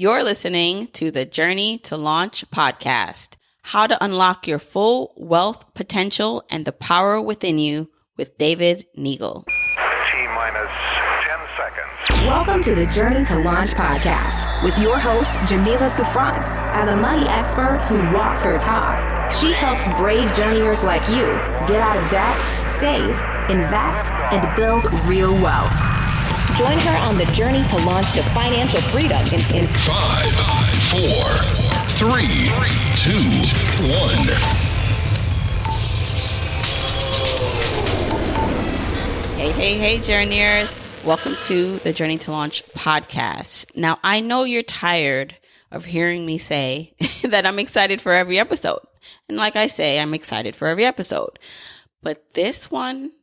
You're listening to the Journey to Launch podcast, how to unlock your full wealth potential and the power within you with David Neagle. T-minus 10 seconds. Welcome to the Journey to Launch podcast with your host, Jamila Souffrant. As a money expert who walks her talk, she helps brave journeyers like you get out of debt, save, invest, and build real wealth. Join her on the journey to launch to financial freedom in 5, 4, 3, 2, 1. Hey, journeyers. Welcome to the Journey to Launch podcast. Now, I know you're tired of hearing me say that I'm excited for every episode. And like I say, I'm excited for every episode. But this one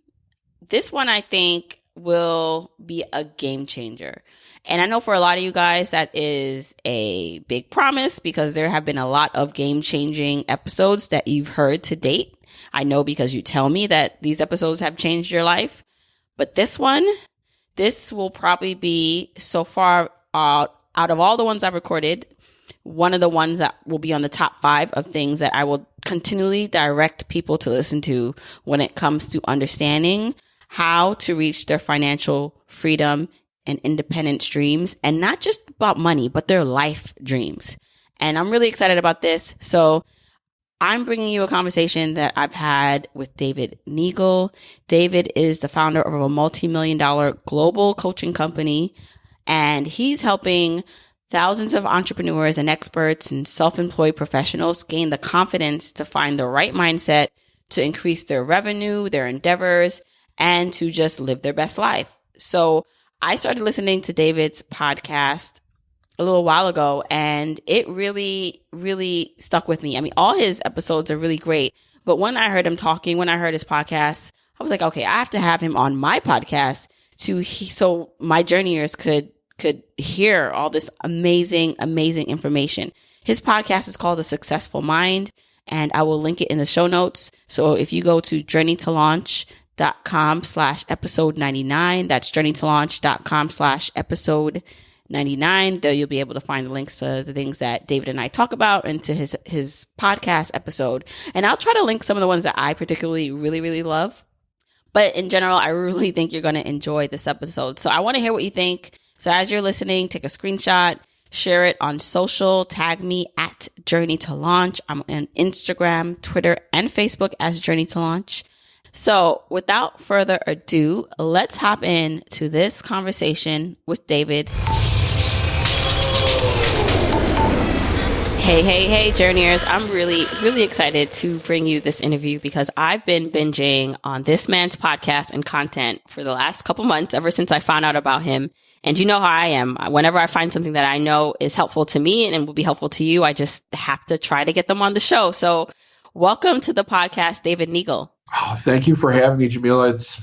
I think will be a game changer. And I know for a lot of you guys, that is a big promise because there have been a lot of game changing episodes that you've heard to date. I know because you tell me that these episodes have changed your life. But this will probably be so far out of all the ones I've recorded, one of the ones that will be on the top 5 of things that I will continually direct people to listen to when it comes to understanding how to reach their financial freedom and independence dreams, and not just about money, but their life dreams. And I'm really excited about this. So I'm bringing you a conversation that I've had with David Neagle. David is the founder of a multimillion-dollar global coaching company, and he's helping thousands of entrepreneurs and experts and self-employed professionals gain the confidence to find the right mindset to increase their revenue, their endeavors, and to just live their best life. So I started listening to David's podcast a little while ago, and it really, really stuck with me. I mean, all his episodes are really great, but when I heard him talking, when I heard his podcast, I was like, okay, I have to have him on my podcast so my journeyers could hear all this amazing information. His podcast is called The Successful Mind, and I will link it in the show notes. So if you go to journeytolaunch.com/episode 99, that's journeytolaunch.com/episode 99. There you'll be able to find the links to the things that David and I talk about and to his podcast episode. And I'll try to link some of the ones that I particularly really, really love. But in general, I really think you're going to enjoy this episode. So I want to hear what you think. So as you're listening, take a screenshot, share it on social, tag me at Journey to Launch. I'm on Instagram, Twitter, and Facebook as Journey to Launch. So without further ado, let's hop into this conversation with David. Hey, journeyers. I'm really, really excited to bring you this interview because I've been binging on this man's podcast and content for the last couple months, ever since I found out about him. And you know how I am. Whenever I find something that I know is helpful to me and will be helpful to you, I just have to try to get them on the show. So welcome to the podcast, David Neagle. Oh, thank you for having me, Jamila. It's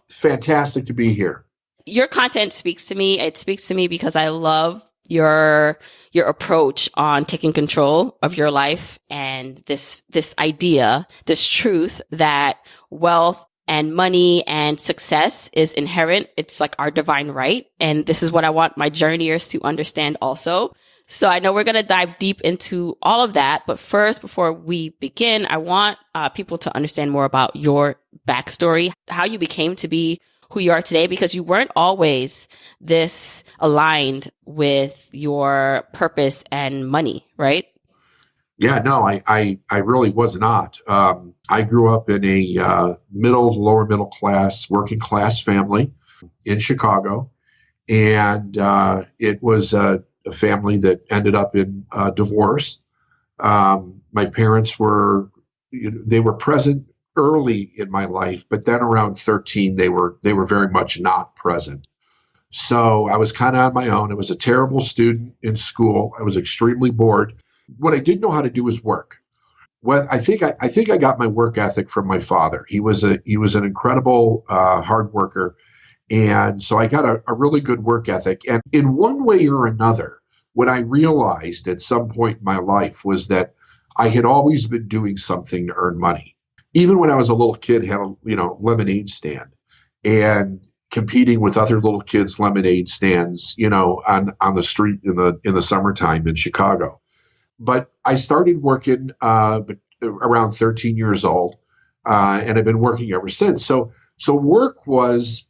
fantastic to be here. Your content speaks to me. It speaks to me because I love your approach on taking control of your life and this idea, this truth that wealth and money and success is inherent. It's like our divine right. And this is what I want my journeyers to understand also. So I know we're going to dive deep into all of that. But first, before we begin, I want people to understand more about your backstory, how you became to be who you are today, because you weren't always this aligned with your purpose and money, right? Yeah, no, I really was not. I grew up in a lower middle class, working class family in Chicago. And it was a family that ended up in divorce. My parents were present early in my life, but then around 13, they were very much not present. So I was kind of on my own. I was a terrible student in school. I was extremely bored. What I didn't know how to do was work. Well, I think I got my work ethic from my father. He was an incredible hard worker. And so I got a really good work ethic. And in one way or another, what I realized at some point in my life was that I had always been doing something to earn money. Even when I was a little kid, had a lemonade stand. And competing with other little kids' lemonade stands, on the street in the summertime in Chicago. But I started working around 13 years old, and I've been working ever since. So work was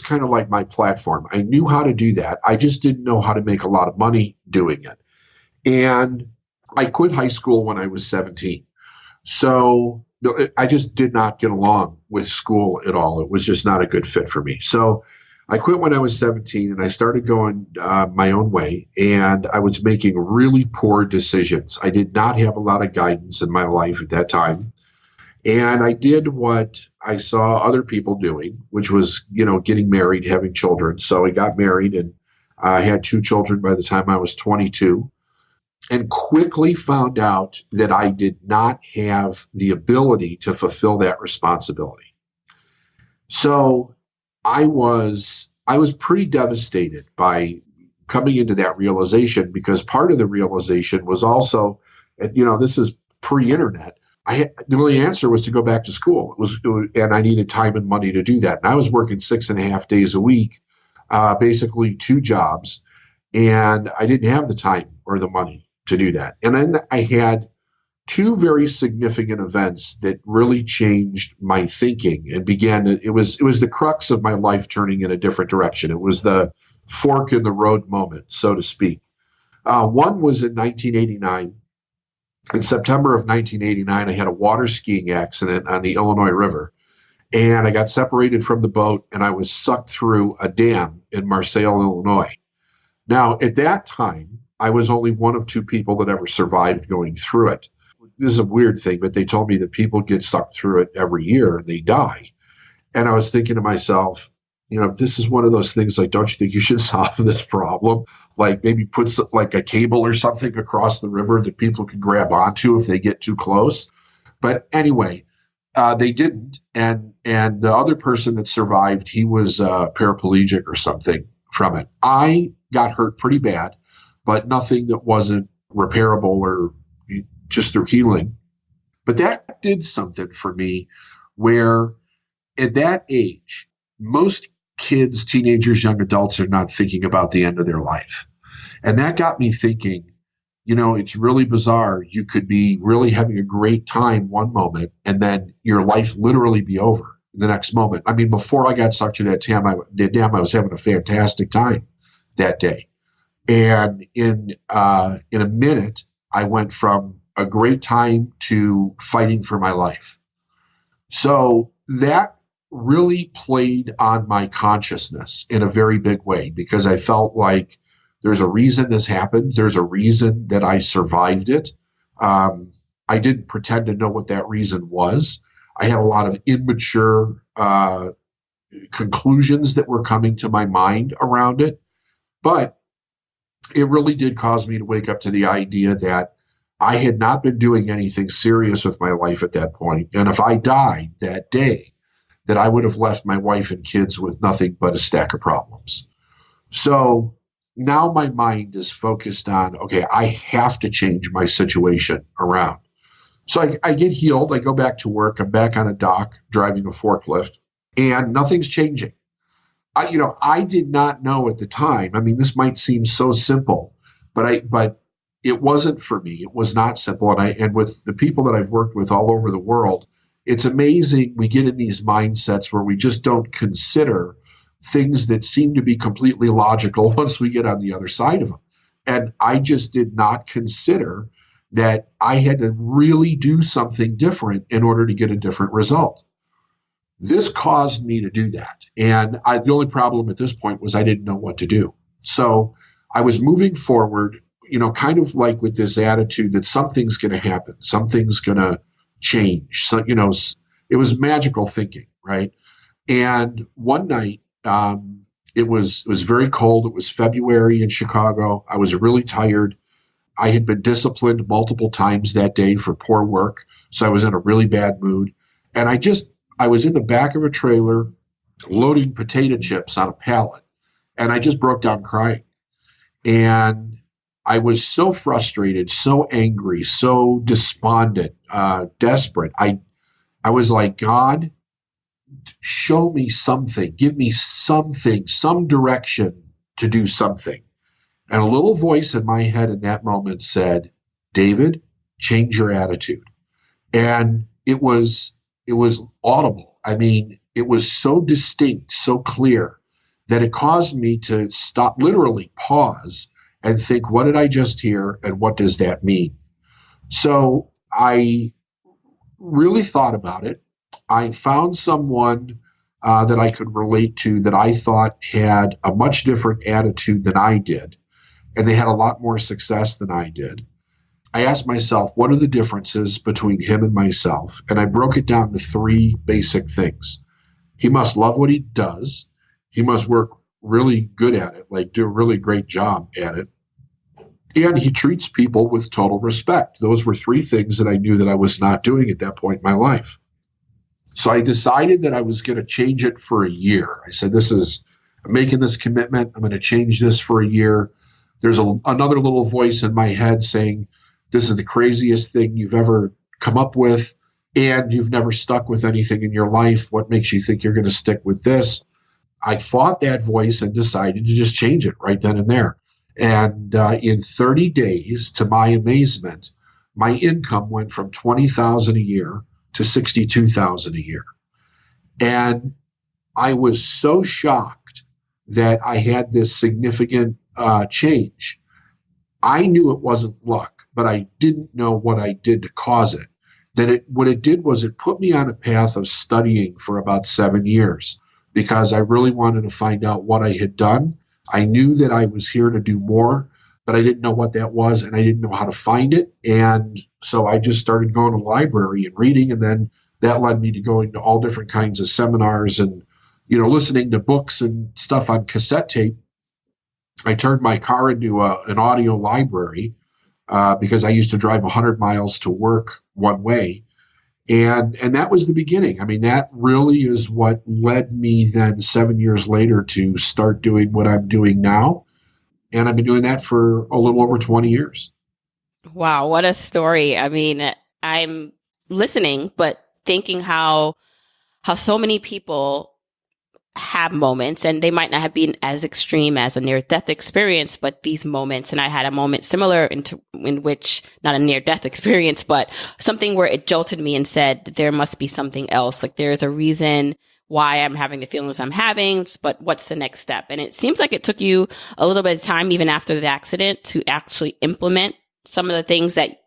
kind of like my platform. I knew how to do that. I just didn't know how to make a lot of money doing it. And I quit high school when I was 17. So I just did not get along with school at all. It was just not a good fit for me. So I quit when I was 17, and I started going my own way, and I was making really poor decisions. I did not have a lot of guidance in my life at that time. And I did what I saw other people doing, which was, getting married, having children. So I got married, and I had 2 children by the time I was 22, and quickly found out that I did not have the ability to fulfill that responsibility. So I was pretty devastated by coming into that realization, because part of the realization was also, this is pre-internet. The only answer was to go back to school. And I needed time and money to do that. And I was working 6.5 days a week, basically 2 jobs, and I didn't have the time or the money to do that. And then I had 2 very significant events that really changed my thinking and it was the crux of my life turning in a different direction. It was the fork in the road moment, so to speak. One was in 1989. In September of 1989, I had a water skiing accident on the Illinois River, and I got separated from the boat, and I was sucked through a dam in Marseille, Illinois. Now, at that time, I was only one of 2 people that ever survived going through it. This is a weird thing, but they told me that people get sucked through it every year and they die. And I was thinking to myself, this is one of those things, like, don't you think you should solve this problem? Like maybe put like a cable or something across the river that people can grab onto if they get too close. But anyway, they didn't. And the other person that survived, he was paraplegic or something from it. I got hurt pretty bad, but nothing that wasn't repairable or just through healing. But that did something for me where at that age, most kids, teenagers, young adults are not thinking about the end of their life. And that got me thinking, it's really bizarre. You could be really having a great time one moment and then your life literally be over the next moment. I mean, before I got sucked to that dam, I was having a fantastic time that day. And in a minute, I went from a great time to fighting for my life. So that really played on my consciousness in a very big way, because I felt like there's a reason this happened. There's a reason that I survived it. I didn't pretend to know what that reason was. I had a lot of immature conclusions that were coming to my mind around it. But it really did cause me to wake up to the idea that I had not been doing anything serious with my life at that point. And if I died that day, that I would have left my wife and kids with nothing but a stack of problems. So now my mind is focused on, okay, I have to change my situation around. So I get healed. I go back to work. I'm back on a dock driving a forklift, and nothing's changing. I did not know at the time. I mean, this might seem so simple, but it wasn't for me. It was not simple. And with the people that I've worked with all over the world, it's amazing. We get in these mindsets where we just don't consider things that seem to be completely logical once we get on the other side of them. And I just did not consider that I had to really do something different in order to get a different result. This caused me to do that. And the only problem at this point was I didn't know what to do. So I was moving forward, kind of like with this attitude that something's going to happen, something's going to change. So, it was magical thinking, right? And one night, it was very cold. It was February in Chicago. I was really tired. I had been disciplined multiple times that day for poor work. So I was in a really bad mood. And I was in the back of a trailer loading potato chips on a pallet. And I just broke down crying. And I was so frustrated, so angry, so despondent, desperate. I was like, God, show me something, give me something, some direction to do something. And a little voice in my head in that moment said, David, change your attitude. And it was audible. I mean, it was so distinct, so clear, that it caused me to stop, literally pause, and think, what did I just hear, and what does that mean? So I really thought about it. I found someone that I could relate to that I thought had a much different attitude than I did, and they had a lot more success than I did. I asked myself, what are the differences between him and myself? And I broke it down to three basic things. He must love what he does. He must work really good at it, like do a really great job at it. And he treats people with total respect. Those were three things that I knew that I was not doing at that point in my life. So I decided that I was going to change it for a year. I said, I'm making this commitment. I'm going to change this for a year. There's another little voice in my head saying, this is the craziest thing you've ever come up with, and you've never stuck with anything in your life. What makes you think you're going to stick with this? I fought that voice and decided to just change it right then and there. And in 30 days, to my amazement, my income went from $20,000 a year to $62,000 a year. And I was so shocked that I had this significant change. I knew it wasn't luck, but I didn't know what I did to cause it. What it did was it put me on a path of studying for about 7 years, because I really wanted to find out what I had done. I knew that I was here to do more, but I didn't know what that was, and I didn't know how to find it. And so I just started going to the library and reading, and then that led me to going to all different kinds of seminars and, listening to books and stuff on cassette tape. I turned my car into an audio library because I used to drive 100 miles to work one way. And that was the beginning. I mean, that really is what led me then 7 years later to start doing what I'm doing now. And I've been doing that for a little over 20 years. Wow, what a story. I mean, I'm listening, but thinking how so many people have moments, and they might not have been as extreme as a near-death experience, but these moments, and I had a moment similar in which, not a near-death experience, but something where it jolted me and said that there must be something else. Like, there's a reason why I'm having the feelings I'm having, but what's the next step? And it seems like it took you a little bit of time, even after the accident, to actually implement some of the things that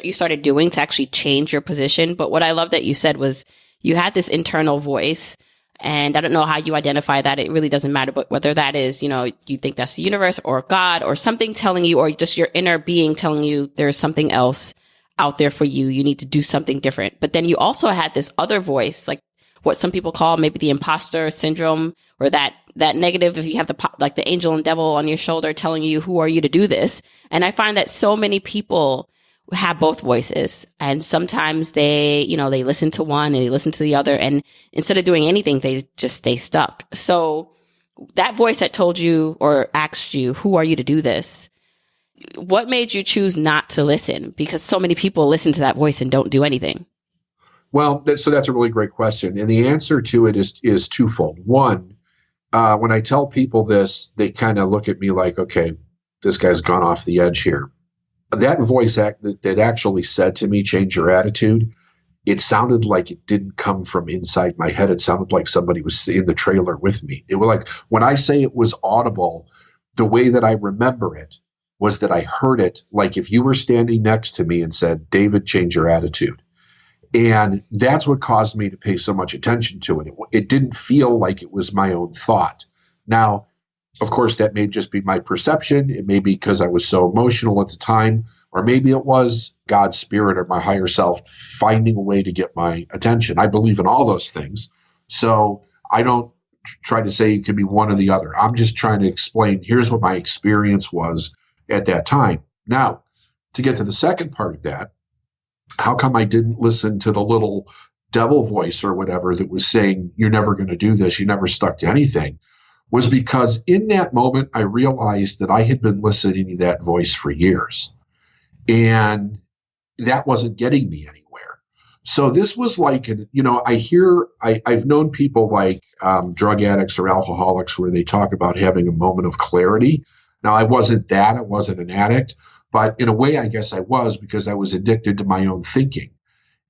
you started doing to actually change your position. But what I love that you said was you had this internal voice. And I don't know how you identify that. It really doesn't matter, but whether that is, you think that's the universe or God or something telling you, or just your inner being telling you there's something else out there for you. You need to do something different. But then you also had this other voice, like what some people call maybe the imposter syndrome, or that negative, if you have the angel and devil on your shoulder telling you, who are you to do this? And I find that so many people have both voices, and sometimes they listen to one and they listen to the other, and instead of doing anything, they just stay stuck. So that voice that told you or asked you, who are you to do this? What made you choose not to listen? Because so many people listen to that voice and don't do anything. Well, so that's a really great question. And the answer to it is twofold. One, when I tell people this, they kind of look at me like, okay, this guy's gone off the edge here. That voice that actually said to me, change your attitude, it sounded like it didn't come from inside my head. It sounded like somebody was in the trailer with me. It was like, when I say it was audible, the way that I remember it was that I heard it like if you were standing next to me and said, David, change your attitude. And that's what caused me to pay so much attention to it. It didn't feel like it was my own thought. Now, of course, that may just be my perception. It may be because I was so emotional at the time, or maybe it was God's spirit or my higher self finding a way to get my attention. I believe in all those things. So I don't try to say it could be one or the other. I'm just trying to explain, here's what my experience was at that time. Now, to get to the second part of that, how come I didn't listen to the little devil voice or whatever that was saying, you're never going to do this, you never stuck to anything, was because in that moment, I realized that I had been listening to that voice for years, and that wasn't getting me anywhere. So this was like, I've known people like drug addicts or alcoholics where they talk about having a moment of clarity. Now, I wasn't that. I wasn't an addict. But in a way, I guess I was, because I was addicted to my own thinking.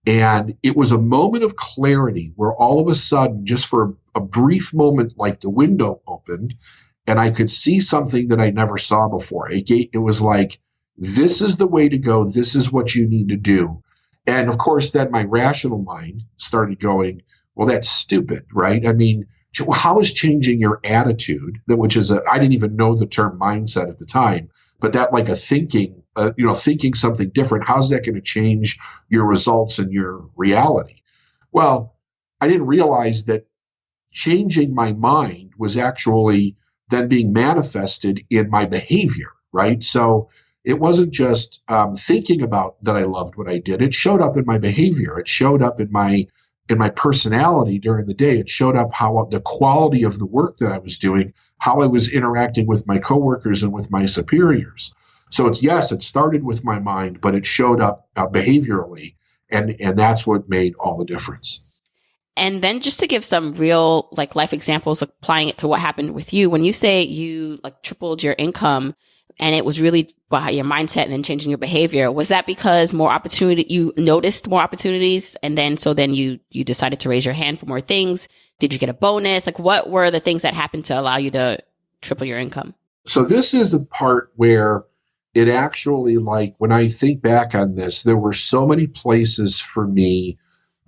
And it was a moment of clarity where all of a sudden, just for a brief moment, like the window opened and I could see something that I never saw before. It was like, this is the way to go. This is what you need to do. And of course, then my rational mind started going, well, that's stupid, right? I mean, how is changing your attitude, I didn't even know the term mindset at the time, but that like thinking something different, how's that going to change your results and your reality? Well, I didn't realize that changing my mind was actually then being manifested in my behavior, right? So it wasn't just thinking about that I loved what I did. It showed up in my behavior. It showed up in my personality during the day. It showed up how the quality of the work that I was doing, how I was interacting with my coworkers and with my superiors. So it started with my mind, but it showed up behaviorally, and that's what made all the difference. And then just to give some real like life examples, applying it to what happened with you, when you say you like tripled your income and it was really about your mindset and then changing your behavior, was that because you noticed more opportunities and then you decided to raise your hand for more things? Did you get a bonus? Like what were the things that happened to allow you to triple your income? So this is the part where it actually, like when I think back on this, there were so many places for me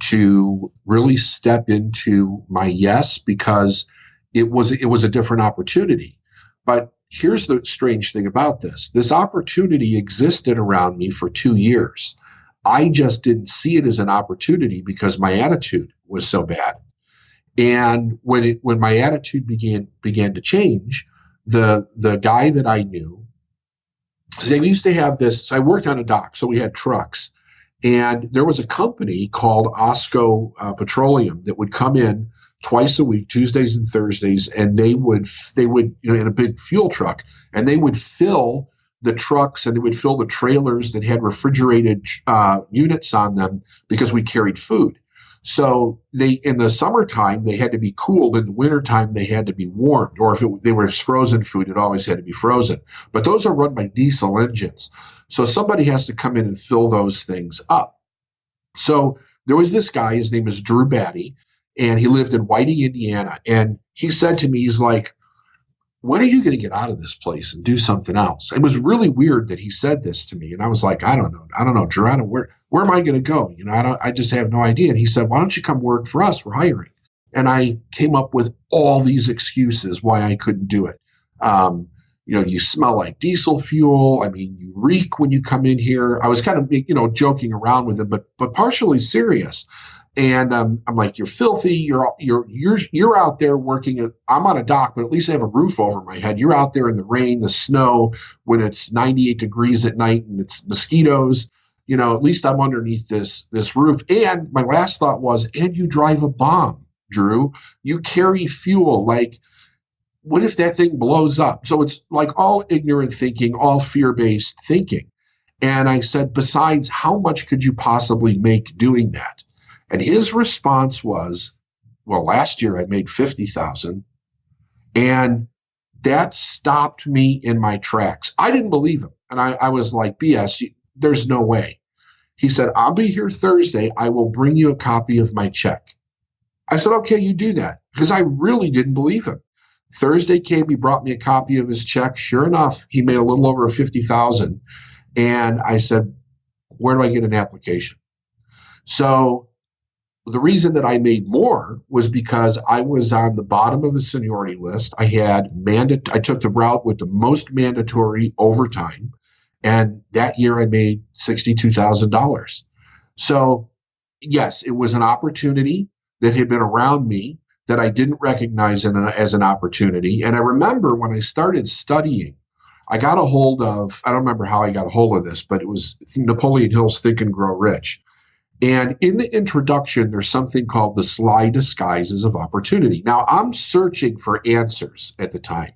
to really step into my yes, because it was a different opportunity. But here's the strange thing about this. This opportunity existed around me for 2 years. I just didn't see it as an opportunity because my attitude was so bad. And when my attitude began to change, the guy that I knew, they used to have this, I worked on a dock, so we had trucks. And there was a company called Osco Petroleum that would come in twice a week, Tuesdays and Thursdays, and they would in a big fuel truck, and they would fill the trucks and they would fill the trailers that had refrigerated units on them because we carried food. So in the summertime, they had to be cooled. In the wintertime, they had to be warmed. Or if they were frozen food, it always had to be frozen. But those are run by diesel engines. So somebody has to come in and fill those things up. So there was this guy, his name is Drew Batty, and he lived in Whiting, Indiana. And he said to me, he's like, when are you going to get out of this place and do something else? It was really weird that he said this to me. And I was like, I don't know, Drew, where am I going to go? I just have no idea. And he said, why don't you come work for us? We're hiring. And I came up with all these excuses why I couldn't do it. You smell like diesel fuel. I mean, you reek when you come in here. I was kind of, joking around with him, but partially serious. And I'm like, you're filthy. You're out there working. I'm on a dock, but at least I have a roof over my head. You're out there in the rain, the snow, when it's 98 degrees at night and it's mosquitoes. At least I'm underneath this roof. And my last thought was, and you drive a bomb, Drew. You carry fuel. Like, what if that thing blows up? So it's like all ignorant thinking, all fear-based thinking. And I said, besides, how much could you possibly make doing that? And his response was, well, last year I made $50,000. And that stopped me in my tracks. I didn't believe him. And I was like, BS, there's no way. He said, I'll be here Thursday. I will bring you a copy of my check. I said, okay, you do that. Because I really didn't believe him. Thursday came, he brought me a copy of his check. Sure enough, he made a little over $50,000. And I said, where do I get an application? So the reason that I made more was because I was on the bottom of the seniority list. I took the route with the most mandatory overtime. And that year I made $62,000. So yes, it was an opportunity that had been around me that I didn't recognize as an opportunity. And I remember when I started studying, I got a hold of, I don't remember how I got a hold of this, but it was Napoleon Hill's Think and Grow Rich. And in the introduction, there's something called the sly disguises of opportunity. Now, I'm searching for answers at the time.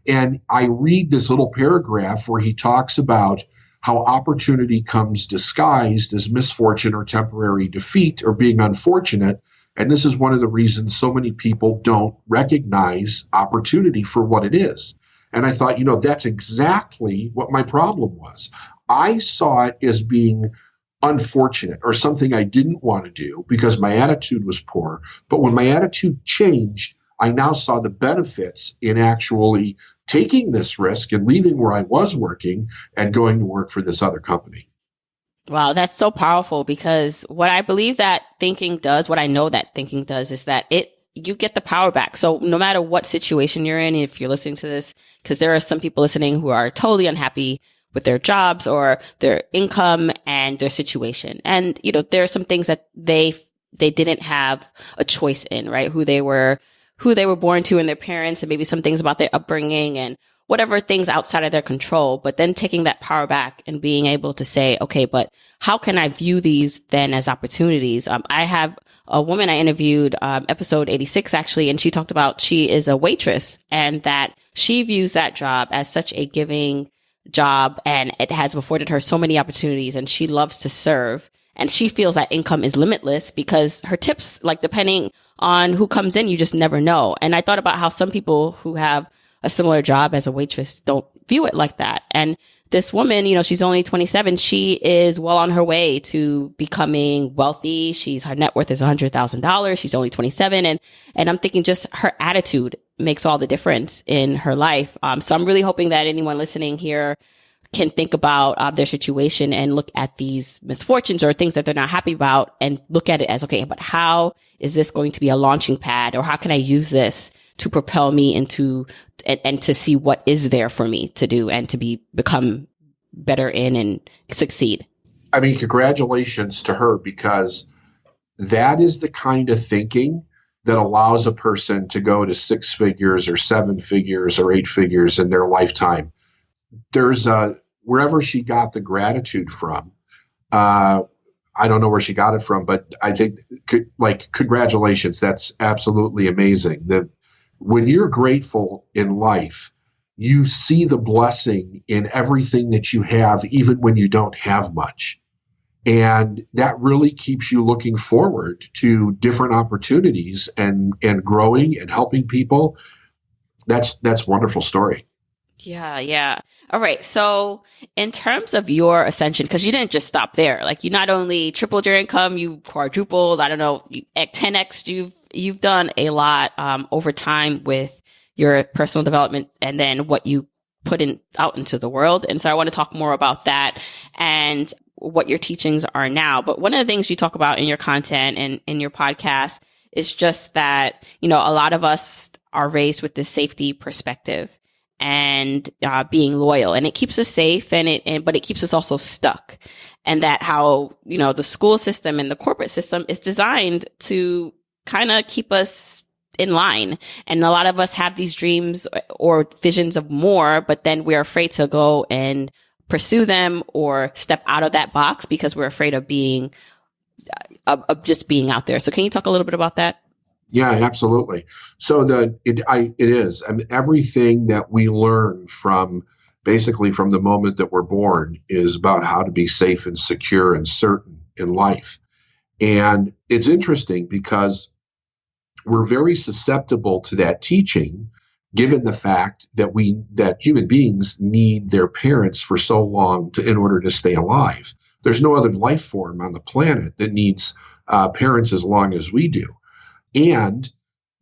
And I read this little paragraph where he talks about how opportunity comes disguised as misfortune or temporary defeat or being unfortunate. And this is one of the reasons so many people don't recognize opportunity for what it is. And I thought, that's exactly what my problem was. I saw it as being unfortunate or something I didn't want to do because my attitude was poor. But when my attitude changed, I now saw the benefits in actually taking this risk and leaving where I was working and going to work for this other company. Wow, that's so powerful, because what I believe that thinking does, what I know that thinking does, is that you get the power back. So no matter what situation you're in, if you're listening to this, because there are some people listening who are totally unhappy with their jobs or their income and their situation. And, there are some things that they didn't have a choice in, right? Who they were born to and their parents, and maybe some things about their upbringing and whatever things outside of their control, but then taking that power back and being able to say, okay, but how can I view these then as opportunities? I have a woman I interviewed, episode 86 actually, and she talked about she is a waitress and that she views that job as such a giving job, and it has afforded her so many opportunities, and she loves to serve. And she feels that income is limitless because her tips, like depending on who comes in, you just never know. And I thought about how some people who have a similar job as a waitress don't view it like that. And this woman, she's only 27. She is well on her way to becoming wealthy. Her net worth is $100,000. She's only 27. And I'm thinking just her attitude makes all the difference in her life. So I'm really hoping that anyone listening here can think about their situation and look at these misfortunes or things that they're not happy about and look at it as, okay, but how is this going to be a launching pad, or how can I use this to propel me into and to see what is there for me to do and to become better in and succeed. I mean, congratulations to her, because that is the kind of thinking that allows a person to go to 6 figures or 7 figures or 8 figures in their lifetime. There's wherever she got the gratitude from. I don't know where she got it from, but I think congratulations. That's absolutely amazing. When you're grateful in life, you see the blessing in everything that you have, even when you don't have much. And that really keeps you looking forward to different opportunities and growing and helping people. That's a wonderful story. Yeah. All right. So in terms of your ascension, because you didn't just stop there, like you not only tripled your income, you quadrupled, 10x, you've done a lot over time with your personal development and then what you put out into the world. And so I want to talk more about that and what your teachings are now. But one of the things you talk about in your content and in your podcast is just that, a lot of us are raised with this safety perspective and being loyal, and it keeps us safe but it keeps us also stuck. And that how, the school system and the corporate system is designed to kind of keep us in line. And a lot of us have these dreams or visions of more, but then we're afraid to go and pursue them or step out of that box because we're afraid of just being out there. So can you talk a little bit about that? Yeah, absolutely. So it is. I mean, everything that we learn from the moment that we're born is about how to be safe and secure and certain in life. And it's interesting because we're very susceptible to that teaching, given the fact that human beings need their parents for so long in order to stay alive. There's no other life form on the planet that needs parents as long as we do. And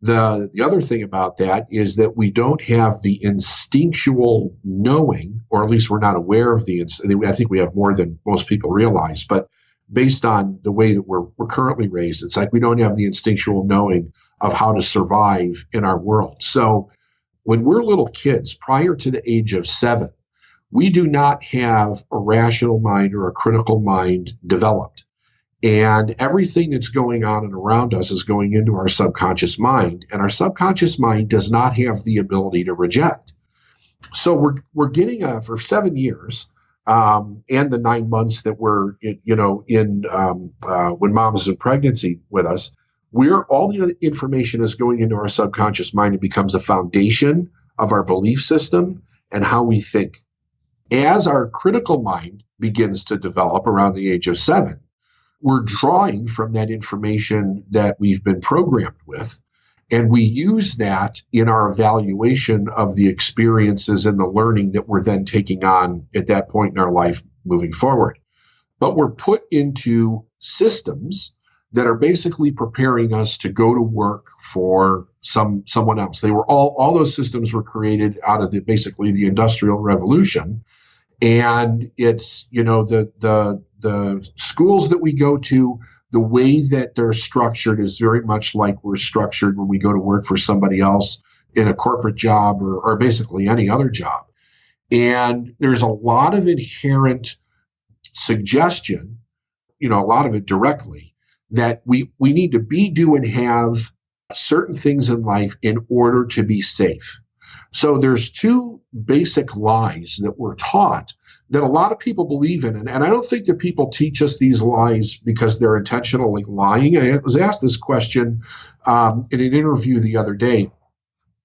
the other thing about that is that we don't have the instinctual knowing, or at least we're not aware of I think we have more than most people realize, but based on the way that we're currently raised, it's like we don't have the instinctual knowing of how to survive in our world. So when we're little kids, prior to the age of 7, we do not have a rational mind or a critical mind developed. And everything that's going on and around us is going into our subconscious mind, and our subconscious mind does not have the ability to reject. So we're getting for 7 years, and the 9 months that we're when mom is in pregnancy with us, all the other information is going into our subconscious mind and becomes a foundation of our belief system and how we think. As our critical mind begins to develop around the age of 7, we're drawing from that information that we've been programmed with, and we use that in our evaluation of the experiences and the learning that we're then taking on at that point in our life moving forward. But we're put into systems that are basically preparing us to go to work for someone else. They were all those systems were created out of basically the Industrial Revolution. And it's, the schools that we go to, the way that they're structured is very much like we're structured when we go to work for somebody else in a corporate job or basically any other job. And there's a lot of inherent suggestion, a lot of it directly, that we need to be, do, and have certain things in life in order to be safe. So there's two basic lies that we're taught that a lot of people believe in. And I don't think that people teach us these lies because they're intentionally lying. I was asked this question in an interview the other day.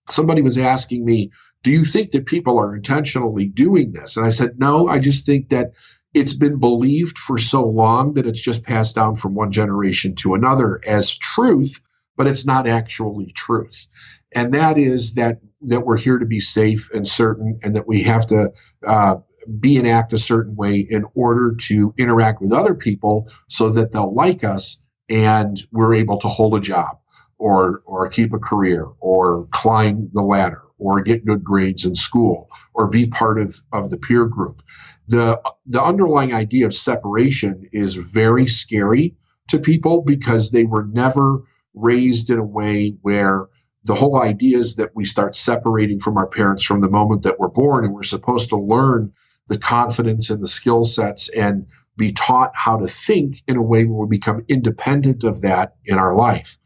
Somebody was asking me, do you think that people are intentionally doing this? And I said, no, I just think that it's been believed for so long that it's just passed down from one generation to another as truth, but it's not actually truth. And that is that we're here to be safe and certain, and that we have to be and act a certain way in order to interact with other people so that they'll like us and we're able to hold a job or keep a career or climb the ladder or get good grades in school or be part of the peer group. The underlying idea of separation is very scary to people because they were never raised in a way where the whole idea is that we start separating from our parents from the moment that we're born, and we're supposed to learn the confidence and the skill sets and be taught how to think in a way where we become independent of that in our life.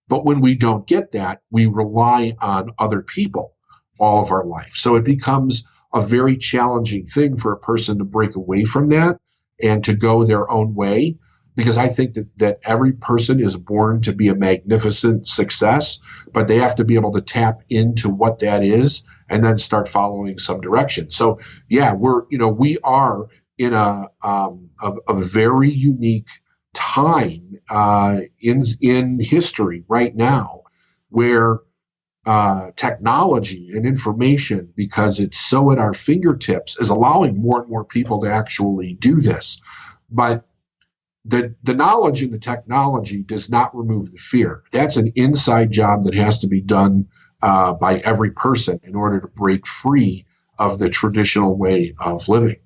But when we don't get that, we rely on other people all of our life. So it becomes a very challenging thing for a person to break away from that and to go their own way, because I think that every person is born to be a magnificent success, but they have to be able to tap into what that is and then start following some direction. So yeah, we are in a very unique time in history right now where technology and information, because it's so at our fingertips, is allowing more and more people to actually do this. But the knowledge and the technology does not remove the fear. That's an inside job that has to be done by every person in order to break free of the traditional way of living.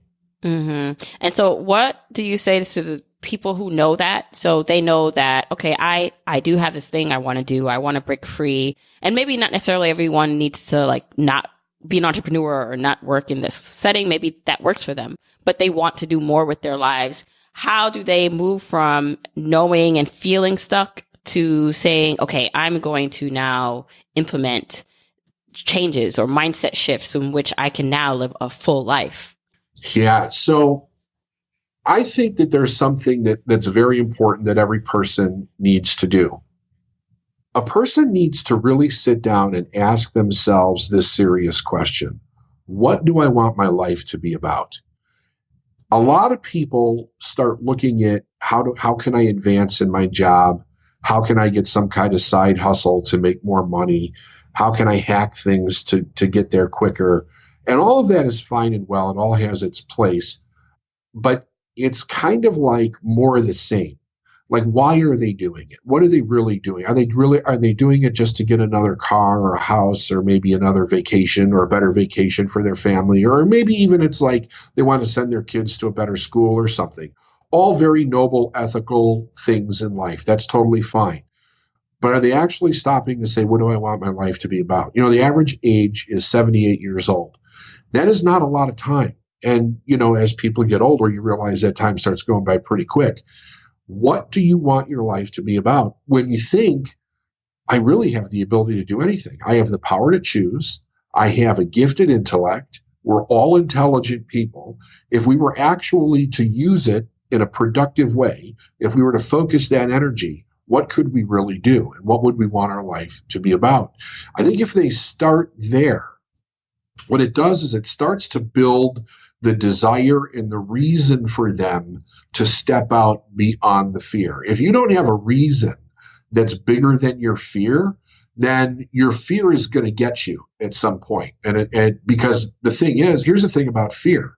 Mm-hmm. And so what do you say to the people who know that? So they know that, okay, I do have this thing I want to do. I want to break free. And maybe not necessarily everyone needs to not be an entrepreneur or not work in this setting. Maybe that works for them, but they want to do more with their lives. How do they move from knowing and feeling stuck to saying, okay, I'm going to now implement changes or mindset shifts in which I can now live a full life? Yeah. So I think that there's something that's very important that every person needs to do. A person needs to really sit down and ask themselves this serious question. What do I want my life to be about? A lot of people start looking at how can I advance in my job? How can I get some kind of side hustle to make more money? How can I hack things to get there quicker? And all of that is fine and well. It all has its place. But it's kind of like more of the same. Like, why are they doing it? What are they really doing? Are they doing it just to get another car or a house or maybe another vacation or a better vacation for their family? Or maybe even it's like they want to send their kids to a better school or something. All very noble, ethical things in life. That's totally fine. But are they actually stopping to say, what do I want my life to be about? The average age is 78 years old. That is not a lot of time. And, as people get older, you realize that time starts going by pretty quick. What do you want your life to be about? When you think, I really have the ability to do anything. I have the power to choose. I have a gifted intellect. We're all intelligent people. If we were actually to use it in a productive way, if we were to focus that energy, what could we really do? And what would we want our life to be about? I think if they start there, what it does is it starts to build the desire and the reason for them to step out beyond the fear. If you don't have a reason that's bigger than your fear, then your fear is going to get you at some point. And because the thing is, here's the thing about fear.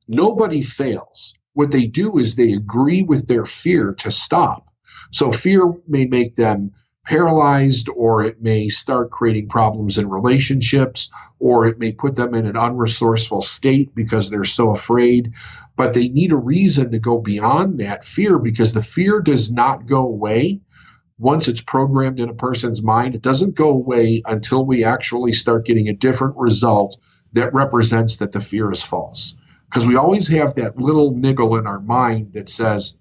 Nobody fails. What they do is they agree with their fear to stop. So fear may make them paralyzed, or it may start creating problems in relationships, or it may put them in an unresourceful state because they're so afraid. But they need a reason to go beyond that fear, because the fear does not go away once it's programmed in a person's mind. It doesn't go away until we actually start getting a different result that represents that the fear is false. Because we always have that little niggle in our mind that says,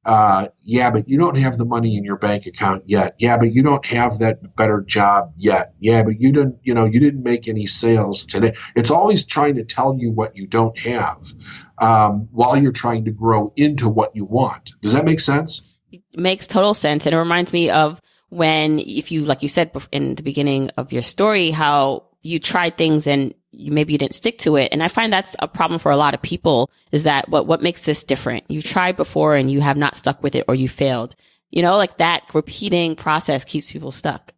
yeah, but you don't have the money in your bank account yet. Yeah, but you don't have that better job yet. Yeah, but you didn't make any sales today. It's always trying to tell you what you don't have, while you're trying to grow into what you want. Does that make sense? It makes total sense. And it reminds me of when, if you, like you said in the beginning of your story, how you tried things and maybe you didn't stick to it. And I find that's a problem for a lot of people, is that what makes this different? You tried before and you have not stuck with it, or you failed. Like that repeating process keeps people stuck.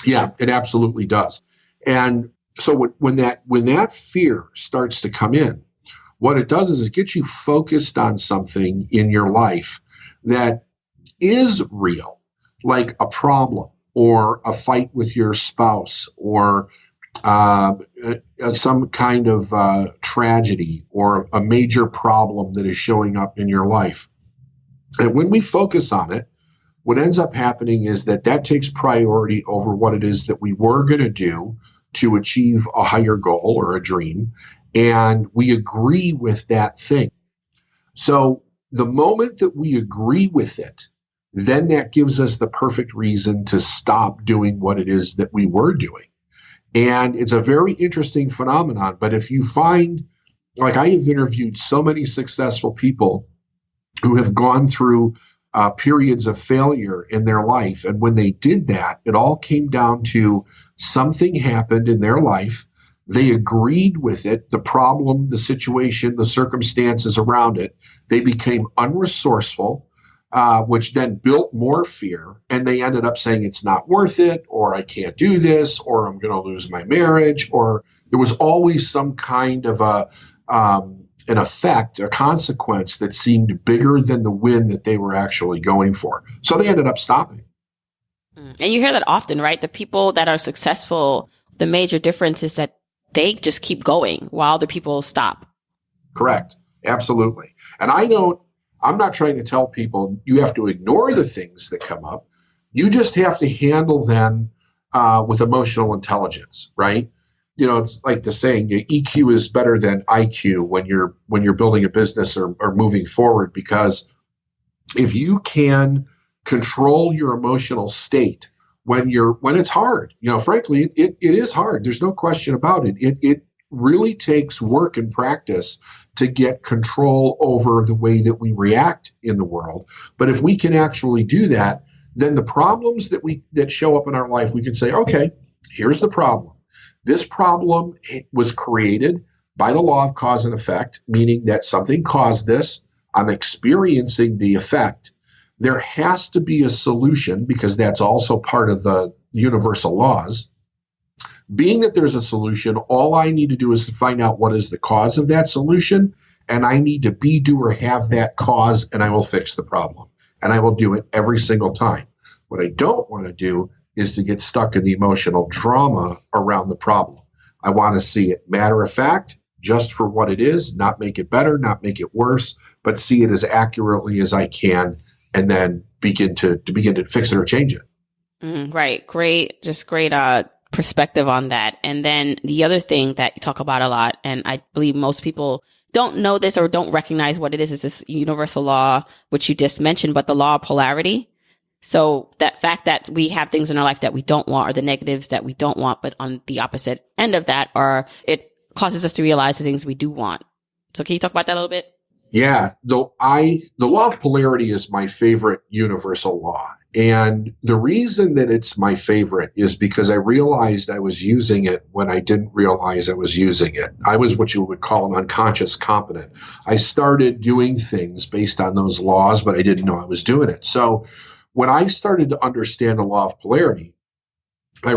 Yeah, it absolutely does. And so when that fear starts to come in, what it does is it gets you focused on something in your life that is real, like a problem or a fight with your spouse, or some kind of tragedy or a major problem that is showing up in your life. And when we focus on it, what ends up happening is that takes priority over what it is that we were going to do to achieve a higher goal or a dream. And we agree with that thing. So the moment that we agree with it, then that gives us the perfect reason to stop doing what it is that we were doing. And it's a very interesting phenomenon. But if you find, like, I have interviewed so many successful people who have gone through periods of failure in their life. And when they did that, it all came down to something happened in their life. They agreed with it, the problem, the situation, the circumstances around it. They became unresourceful, which then built more fear. And they ended up saying it's not worth it, or I can't do this, or I'm going to lose my marriage, or there was always some kind of an effect, a consequence that seemed bigger than the win that they were actually going for. So they ended up stopping. And you hear that often, right? The people that are successful, the major difference is that they just keep going while the people stop. Correct. Absolutely. And I'm not trying to tell people you have to ignore the things that come up. You just have to handle them with emotional intelligence, right? It's like the saying, EQ is better than IQ when you're building a business or moving forward, because if you can control your emotional state when it's hard, frankly, it is hard. There's no question about it. It really takes work and practice to get control over the way that we react in the world. But if we can actually do that, then the problems that show up in our life, we can say, okay, here's the problem. This problem was created by the law of cause and effect, meaning that something caused this. I'm experiencing the effect. There has to be a solution, because that's also part of the universal laws. Being that there's a solution, all I need to do is to find out what is the cause of that solution, and I need to be, do, or have that cause, and I will fix the problem. And I will do it every single time. What I don't want to do is to get stuck in the emotional drama around the problem. I want to see it matter of fact, just for what it is, not make it better, not make it worse, but see it as accurately as I can, and then begin to fix it or change it. Right. Great. Just great perspective on that. And then the other thing that you talk about a lot, and I believe most people don't know this or don't recognize what it is this universal law, which you just mentioned, but the law of polarity. So that fact that we have things in our life that we don't want, or the negatives that we don't want, but on the opposite end of that, it causes us to realize the things we do want. So can you talk about that a little bit? Yeah, the law of polarity is my favorite universal law. And the reason that it's my favorite is because I realized I was using it when I didn't realize I was using it. I was what you would call an unconscious competent. I started doing things based on those laws, but I didn't know I was doing it. So when I started to understand the law of polarity, the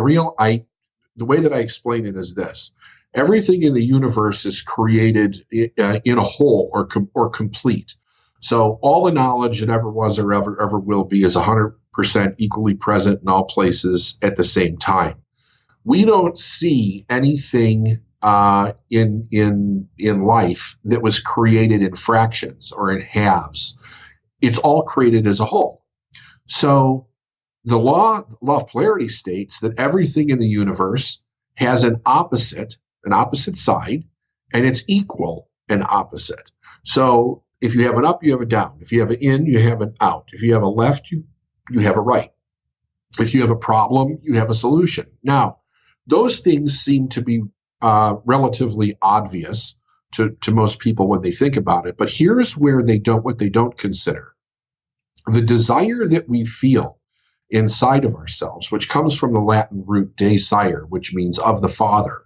way that I explain it is this. Everything in the universe is created in a whole or complete. So all the knowledge that ever was or ever will be is 100% equally present in all places at the same time. We don't see anything in life that was created in fractions or in halves. It's all created as a whole. So the law of polarity states that everything in the universe has an opposite side, and it's equal and opposite. So if you have an up, you have a down. If you have an in, you have an out. If you have a left, you have a right. If you have a problem, you have a solution. Now, those things seem to be relatively obvious to most people when they think about it. But here's where what they don't consider. The desire that we feel inside of ourselves, which comes from the Latin root desire, which means of the Father,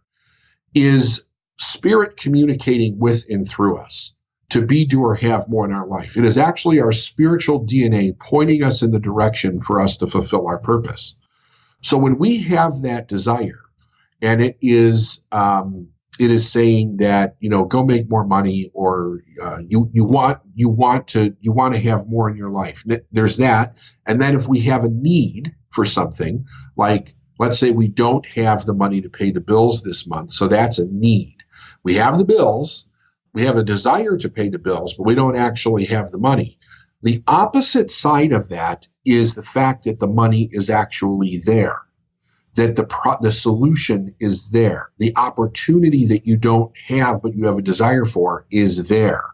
is spirit communicating with and through us to be, do, or have more in our life. It is actually our spiritual DNA pointing us in the direction for us to fulfill our purpose. So when we have that desire, and it is saying that, go make more money, or you want to have more in your life. There's that. And then if we have a need for something, like let's say we don't have the money to pay the bills this month, so that's a need. We have the bills, we have a desire to pay the bills, but we don't actually have the money. The opposite side of that is the fact that the money is actually there, that the solution is there. The opportunity that you don't have but you have a desire for is there.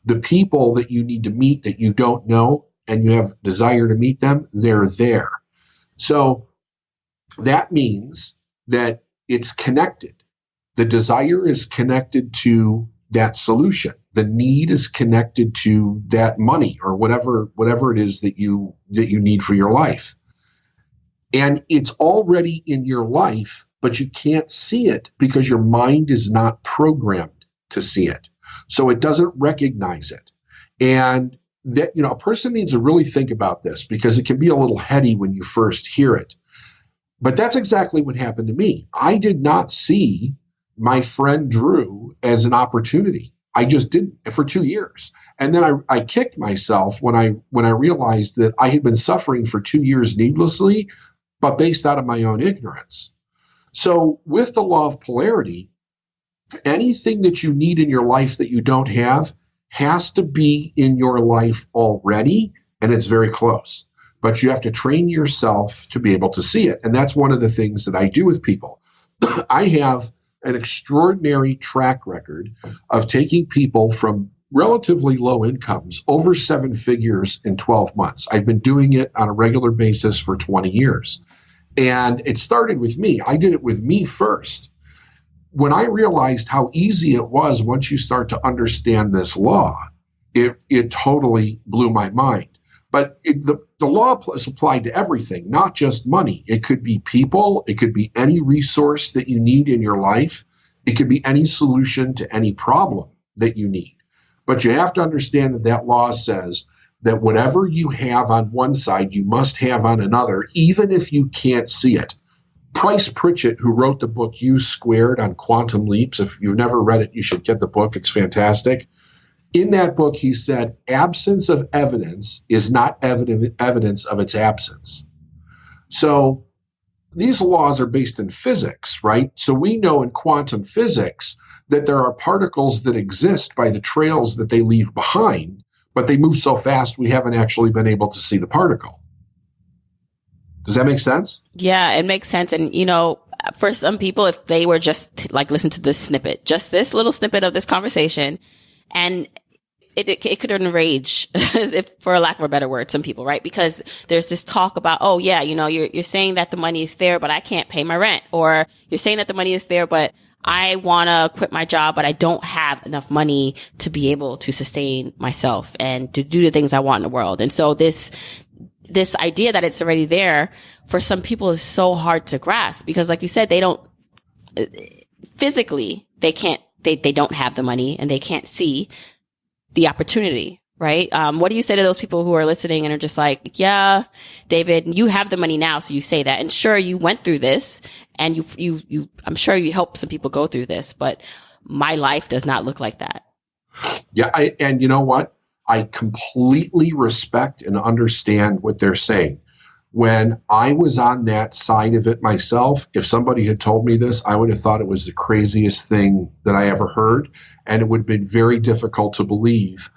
The people that you need to meet that you don't know and you have desire to meet them, they're there. So that means that it's connected. The desire is connected to that solution. The need is connected to that money or whatever it is that you need for your life. And it's already in your life, but you can't see it because your mind is not programmed to see it. So it doesn't recognize it. And that, a person needs to really think about this because it can be a little heady when you first hear it. But that's exactly what happened to me. I did not see my friend Drew as an opportunity. I just didn't for 2 years. And then I kicked myself when I realized that I had been suffering for 2 years needlessly, but based out of my own ignorance. So with the law of polarity, anything that you need in your life that you don't have has to be in your life already, and it's very close. But you have to train yourself to be able to see it. And that's one of the things that I do with people. I have an extraordinary track record of taking people from relatively low incomes over 7 figures in 12 months. I've been doing it on a regular basis for 20 years. And it started with me. I did it with me first. When I realized how easy it was once you start to understand this law, it totally blew my mind. But the law is applied to everything, not just money. It could be people. It could be any resource that you need in your life. It could be any solution to any problem that you need. But you have to understand that law says that whatever you have on one side, you must have on another, even if you can't see it. Price Pritchett, who wrote the book U Squared on quantum leaps, if you've never read it, you should get the book. It's fantastic. In that book, he said, absence of evidence is not evidence of its absence. So these laws are based in physics, right? So we know in quantum physics that there are particles that exist by the trails that they leave behind, but they move so fast we haven't actually been able to see the particle. Does that make sense? Yeah, it makes sense. And, for some people, if they were just listen to this snippet, just this little snippet of this conversation, and it could enrage, if for a lack of a better word, some people, right? Because there's this talk about, oh yeah, you're saying that the money is there, but I can't pay my rent. Or you're saying that the money is there, but I want to quit my job, but I don't have enough money to be able to sustain myself and to do the things I want in the world. And so this this idea that it's already there for some people is so hard to grasp because like you said, they don't physically, they don't have the money and they can't see the opportunity. Right. What do you say to those people who are listening and are just like, yeah, David, you have the money now. So you say that. And sure, you went through this and I'm sure you helped some people go through this, but my life does not look like that. Yeah. And you know what? I completely respect and understand what they're saying. When I was on that side of it myself, if somebody had told me this, I would have thought it was the craziest thing that I ever heard. And it would have been very difficult to believe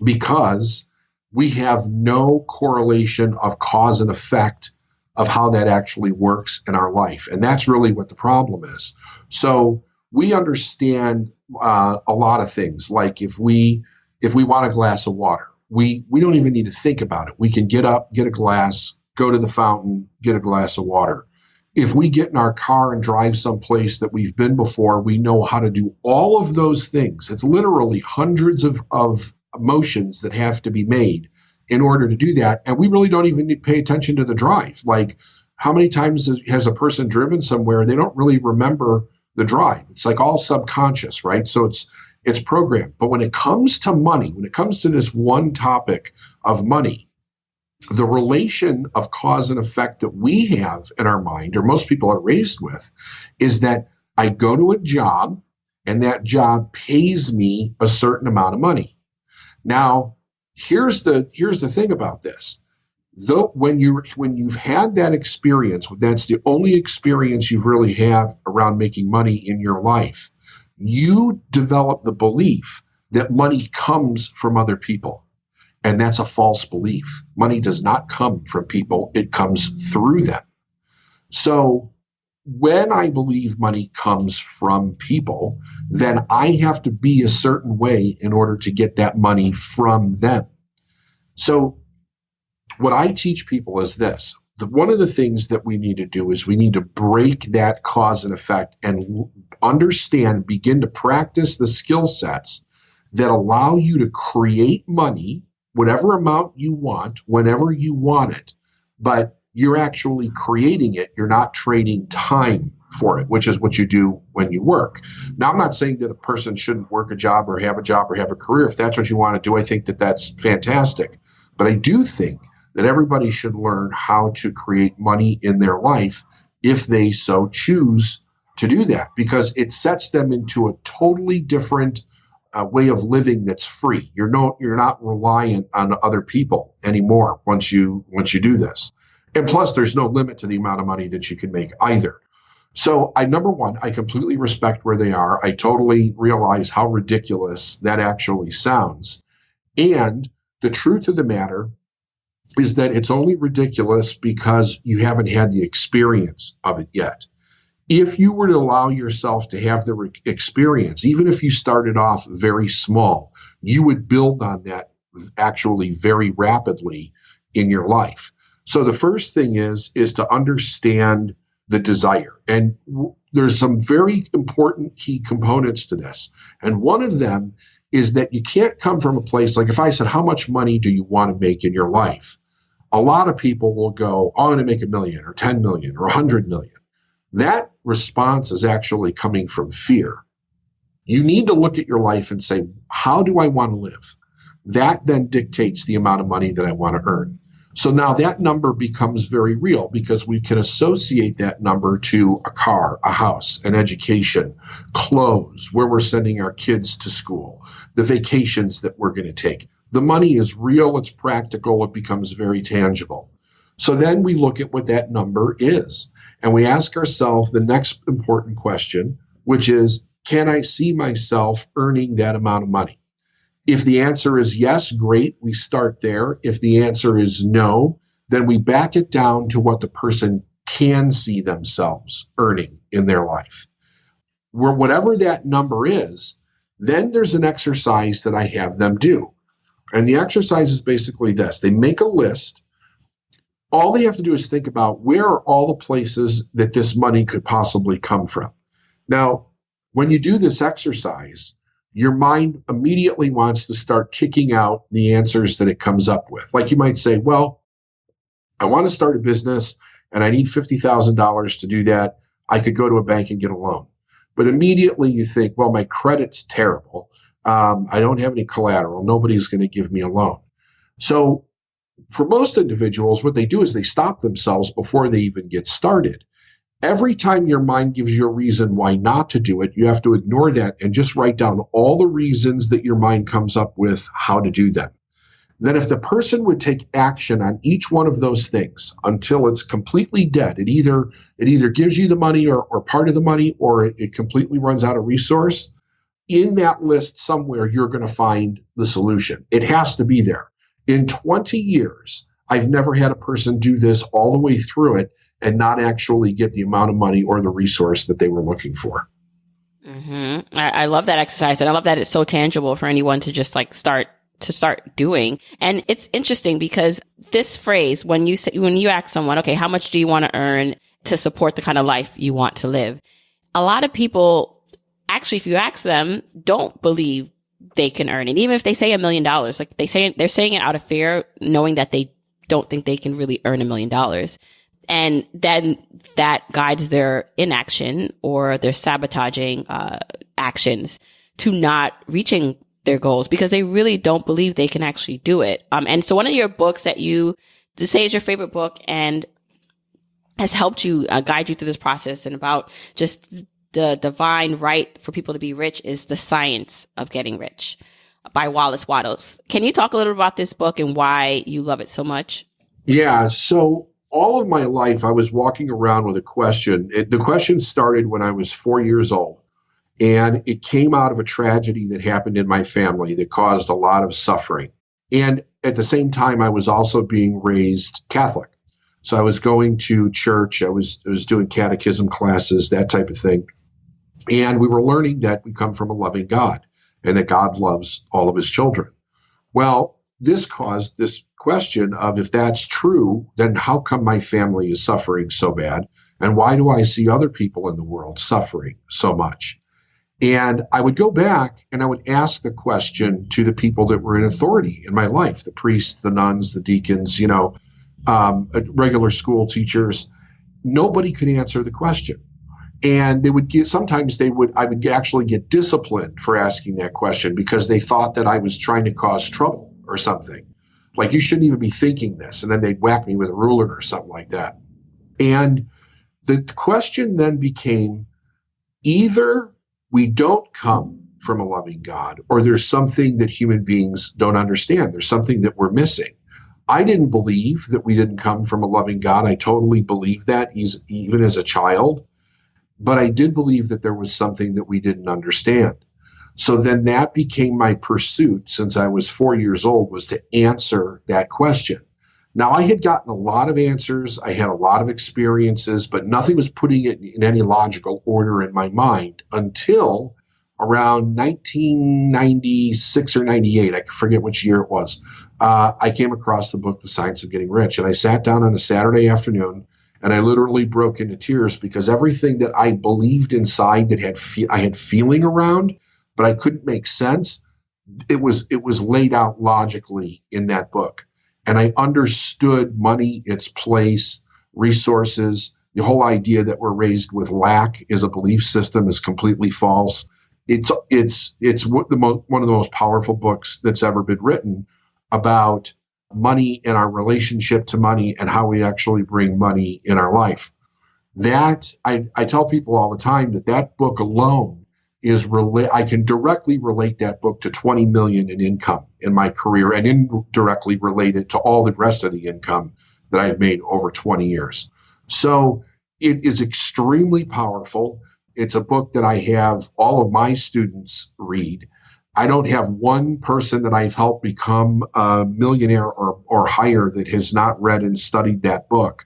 because we have no correlation of cause and effect of how that actually works in our life. And that's really what the problem is. So we understand a lot of things. Like if we want a glass of water, we don't even need to think about it. We can get up, get a glass, go to the fountain, get a glass of water. If we get in our car and drive someplace that we've been before, we know how to do all of those things. It's literally hundreds of motions that have to be made in order to do that. And we really don't even need to pay attention to the drive. Like how many times has a person driven somewhere and they don't really remember the drive? It's like all subconscious, right? So it's programmed. But when it comes to money, when it comes to this one topic of money, the relation of cause and effect that we have in our mind, or most people are raised with, is that I go to a job and that job pays me a certain amount of money. Now, here's the thing about this. Though when you've had that experience, that's the only experience you really have around making money in your life, you develop the belief that money comes from other people. And that's a false belief. Money does not come from people. It comes through them. So when I believe money comes from people, then I have to be a certain way in order to get that money from them. So what I teach people is this. One of the things that we need to do is we need to break that cause and effect and understand, begin to practice the skill sets that allow you to create money, whatever amount you want, whenever you want it, but you're actually creating it. You're not trading time for it, which is what you do when you work. Now, I'm not saying that a person shouldn't work a job or have a career. If that's what you want to do, I think that that's fantastic. But I do think that everybody should learn how to create money in their life if they so choose to do that, because it sets them into a totally different way of living that's free. You're not reliant on other people anymore once you do this. And plus, there's no limit to the amount of money that you can make either. So number one, I completely respect where they are. I totally realize how ridiculous that actually sounds. And the truth of the matter is that it's only ridiculous because you haven't had the experience of it yet. If you were to allow yourself to have the experience, even if you started off very small, you would build on that actually very rapidly in your life. So the first thing is to understand the desire. And there's some very important key components to this. And one of them is that you can't come from a place like, if I said, how much money do you want to make in your life? A lot of people will go, oh, I'm going to make $1 million or 10 million or 100 million. That response is actually coming from fear. You need to look at your life and say, how do I want to live? That then dictates the amount of money that I want to earn. So now that number becomes very real because we can associate that number to a car, a house, an education, clothes, where we're sending our kids to school, the vacations that we're going to take. The money is real, it's practical, it becomes very tangible. So then we look at what that number is, and we ask ourselves the next important question, which is, can I see myself earning that amount of money? If the answer is yes, great, we start there. If the answer is no, then we back it down to what the person can see themselves earning in their life. Where whatever that number is, then there's an exercise that I have them do. And the exercise is basically this. They make a list. All they have to do is think about where are all the places that this money could possibly come from. Now, when you do this exercise, your mind immediately wants to start kicking out the answers that it comes up with. Like you might say, well, I want to start a business and I need $50,000 to do that. I could go to a bank and get a loan. But immediately you think, well, my credit's terrible. I don't have any collateral. Nobody's going to give me a loan. So for most individuals, what they do is they stop themselves before they even get started. Every time your mind gives you a reason why not to do it, you have to ignore that and just write down all the reasons that your mind comes up with how to do them. Then if the person would take action on each one of those things until it's completely dead, it either gives you the money or part of the money, or it completely runs out of resource, in that list somewhere you're going to find the solution. It has to be there. In 20 years, I've never had a person do this all the way through it and not actually get the amount of money or the resource that they were looking for. Mm-hmm. I love that exercise. And I love that it's so tangible for anyone to just like start doing. And it's interesting because this phrase, when you ask someone, okay, how much do you want to earn to support the kind of life you want to live? A lot of people, actually, if you ask them, don't believe they can earn it. Even if they say $1 million, like they're saying it out of fear, knowing that they don't think they can really earn $1 million. And then that guides their inaction or their sabotaging actions to not reaching their goals because they really don't believe they can actually do it. And so one of your books that you say is your favorite book and has helped you guide you through this process and about just the divine right for people to be rich is The Science of Getting Rich by Wallace Wattles. Can you talk a little about this book and why you love it so much? Yeah. So all of my life, I was walking around with a question. The question started when I was 4 years old, and it came out of a tragedy that happened in my family that caused a lot of suffering. And at the same time, I was also being raised Catholic. So I was going to church. I was doing catechism classes, that type of thing. And we were learning that we come from a loving God and that God loves all of his children. Well, this caused this question of, if that's true, then how come my family is suffering so bad? And why do I see other people in the world suffering so much? And I would go back and I would ask the question to the people that were in authority in my life, the priests, the nuns, the deacons, regular school teachers. Nobody could answer the question. And I would actually get disciplined for asking that question because they thought that I was trying to cause trouble or something. Like, you shouldn't even be thinking this. And then they'd whack me with a ruler or something like that. And the question then became, either we don't come from a loving God, or there's something that human beings don't understand. There's something that we're missing. I didn't believe that we didn't come from a loving God. I totally believed that, even as a child. But I did believe that there was something that we didn't understand. So then that became my pursuit since I was 4 years old, was to answer that question. Now, I had gotten a lot of answers. I had a lot of experiences, but nothing was putting it in any logical order in my mind until around 1996 or 98. I forget which year it was. I came across the book, The Science of Getting Rich, and I sat down on a Saturday afternoon and I literally broke into tears because everything that I believed inside that I had feeling around, but I couldn't make sense, it was laid out logically in that book. And I understood money, its place, resources. The whole idea that we're raised with lack as a belief system is completely false. It's one of the most powerful books that's ever been written about money and our relationship to money and how we actually bring money in our life. That I tell people all the time that book alone I can directly relate that book to 20 million in income in my career, and indirectly relate it to all the rest of the income that I've made over 20 years. So it is extremely powerful. It's a book that I have all of my students read. I don't have one person that I've helped become a millionaire or higher that has not read and studied that book.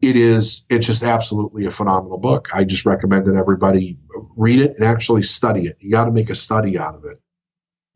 It's just absolutely a phenomenal book. I just recommend that everybody read it and actually study it. You got to make a study out of it.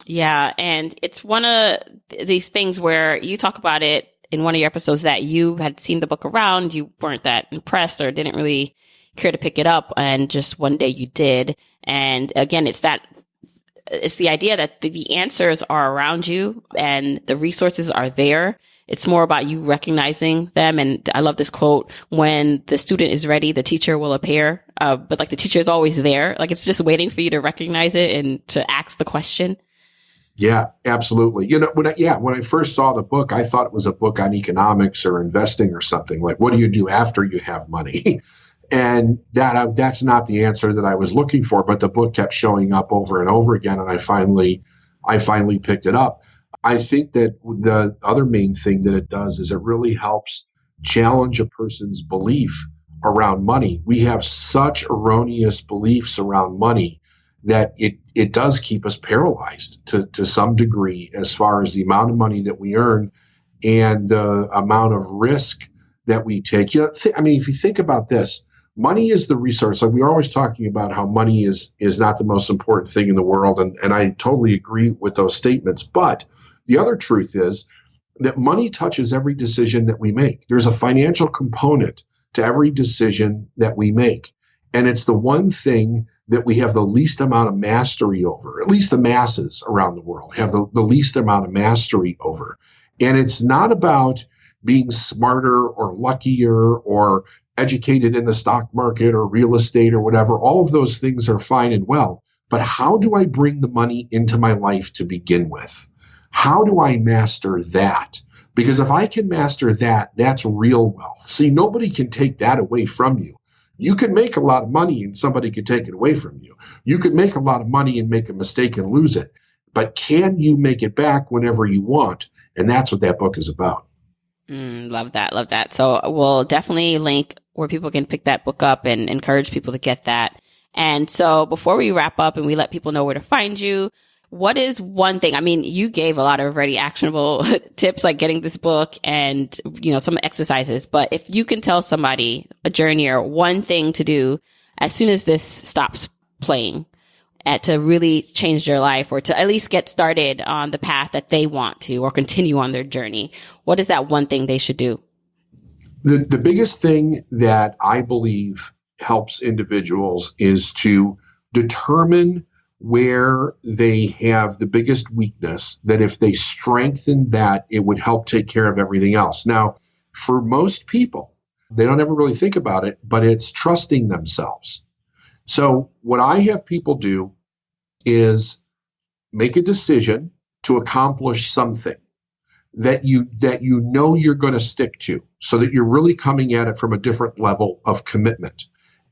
Yeah. And it's one of these things where you talk about it in one of your episodes that you had seen the book around, you weren't that impressed or didn't really care to pick it up. And just one day you did. And again, it's the idea that the answers are around you and the resources are there. It's more about you recognizing them. And I love this quote, when the student is ready, the teacher will appear. But like the teacher is always there. Like it's just waiting for you to recognize it and to ask the question. Yeah, absolutely. When I first saw the book, I thought it was a book on economics or investing or something. Like, what do you do after you have money? And that's not the answer that I was looking for. But the book kept showing up over and over again, and I finally picked it up. I think that the other main thing that it does is it really helps challenge a person's belief around money. We have such erroneous beliefs around money that it does keep us paralyzed to some degree as far as the amount of money that we earn and the amount of risk that we take. If you think about this, money is the resource. Like we're always talking about how money is not the most important thing in the world, and I totally agree with those statements. But the other truth is that money touches every decision that we make. There's a financial component to every decision that we make. And it's the one thing that we have the least amount of mastery over, at least the masses around the world have the least amount of mastery over. And it's not about being smarter or luckier or educated in the stock market or real estate or whatever. All of those things are fine and well. But how do I bring the money into my life to begin with? How do I master that? Because if I can master that, that's real wealth. See, nobody can take that away from you. You can make a lot of money and somebody can take it away from you. You can make a lot of money and make a mistake and lose it. But can you make it back whenever you want? And that's what that book is about. Love that. Love that. So we'll definitely link where people can pick that book up and encourage people to get that. And so before we wrap up and we let people know where to find you, what is one thing? I mean, you gave a lot of very actionable tips, like getting this book and, some exercises. But if you can tell somebody, a journeyer, one thing to do as soon as this stops playing to really change their life or to at least get started on the path that they want to or continue on their journey, what is that one thing they should do? The biggest thing that I believe helps individuals is to determine where they have the biggest weakness, that if they strengthen that, it would help take care of everything else. Now, for most people, they don't ever really think about it, but it's trusting themselves. So what I have people do is make a decision to accomplish something that you know you're going to stick to, so that you're really coming at it from a different level of commitment.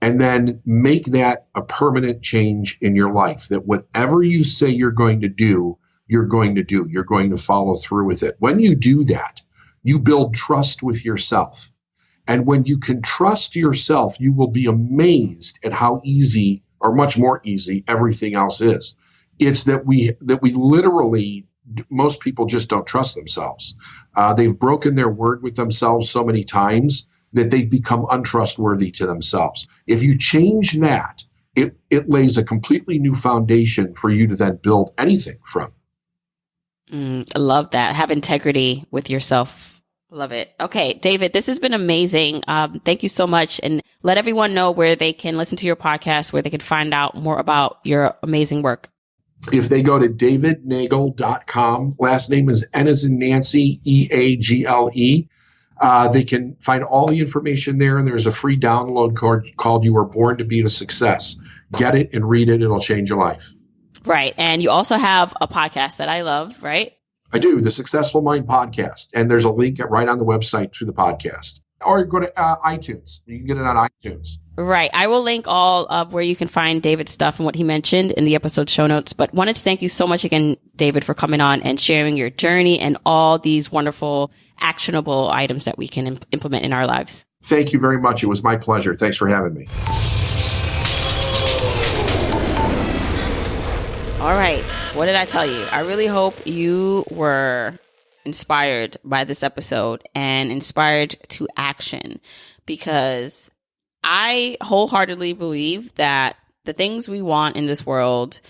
And then make that a permanent change in your life, that whatever you say you're going to do, you're going to do. You're going to follow through with it. When you do that, you build trust with yourself. And when you can trust yourself, you will be amazed at how easy, or much more easy, everything else is. It's that we literally, most people just don't trust themselves. They've broken their word with themselves so many times that they've become untrustworthy to themselves. If you change that, it lays a completely new foundation for you to then build anything from. I love that. Have integrity with yourself. Love it. Okay, David, this has been amazing. Thank you so much. And let everyone know where they can listen to your podcast, where they can find out more about your amazing work. If they go to davidneagle.com, last name is N as in Nancy, EAGLE. They can find all the information there, and there's a free download called You Were Born to Be a Success. Get it and read it. It'll change your life. Right. And you also have a podcast that I love, right? I do, the Successful Mind Podcast. And there's a link right on the website to the podcast. Or go to iTunes. You can get it on iTunes. Right. I will link all of where you can find David's stuff and what he mentioned in the episode show notes. But wanted to thank you so much again, David, for coming on and sharing your journey and all these wonderful, actionable items that we can implement in our lives. Thank you very much. It was my pleasure. Thanks for having me. All right. What did I tell you? I really hope you were inspired by this episode and inspired to action, because I wholeheartedly believe that the things we want in this world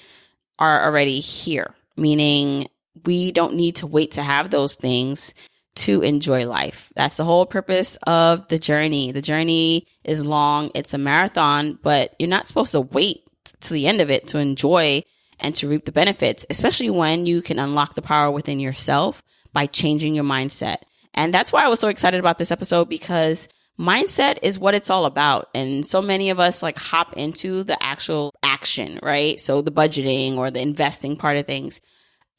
are already here, meaning we don't need to wait to have those things to enjoy life. That's the whole purpose of the journey. The journey is long. It's a marathon, but you're not supposed to wait to the end of it to enjoy and to reap the benefits, especially when you can unlock the power within yourself by changing your mindset. And that's why I was so excited about this episode, because mindset is what it's all about. And so many of us like hop into the actual action, right? So the budgeting or the investing part of things,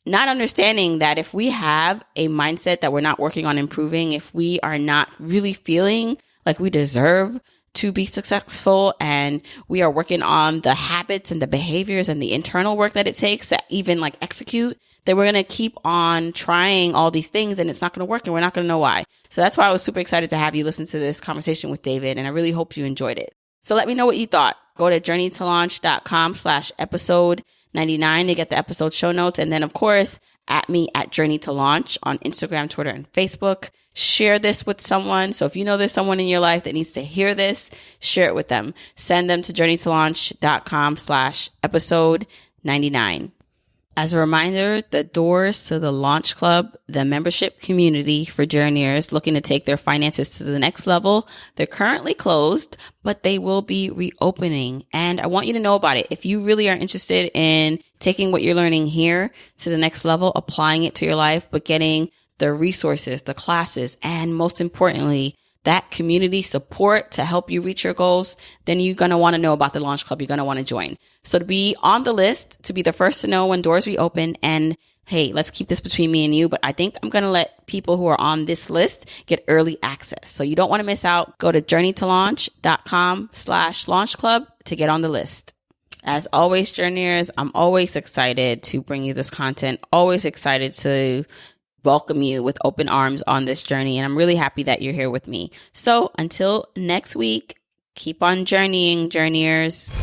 not understanding that if we have a mindset that we're not working on improving, if we are not really feeling like we deserve to be successful, and we are working on the habits and the behaviors and the internal work that it takes to even like execute, then we're going to keep on trying all these things and it's not going to work and we're not going to know why. So that's why I was super excited to have you listen to this conversation with David. And I really hope you enjoyed it. So let me know what you thought. Go to journeytolaunch.com/episode 99 to get the episode show notes. And then of course, at me at Journey to Launch on Instagram, Twitter, and Facebook. Share this with someone. So if you know there's someone in your life that needs to hear this, share it with them. Send them to journeytolaunch.com/episode 99. As a reminder, the doors to the Launch Club, the membership community for journeyers looking to take their finances to the next level, they're currently closed, but they will be reopening. And I want you to know about it. If you really are interested in taking what you're learning here to the next level, applying it to your life, but getting the resources, the classes, and most importantly, that community support to help you reach your goals, then you're going to want to know about the Launch Club. You're going to want to join. So to be on the list, to be the first to know when doors reopen, and hey, let's keep this between me and you, but I think I'm going to let people who are on this list get early access. So you don't want to miss out. Go to journeytolaunch.com/launch club to get on the list. As always, journeyers, I'm always excited to bring you this content, always excited to welcome you with open arms on this journey. And I'm really happy that you're here with me. So until next week, keep on journeying, journeyers.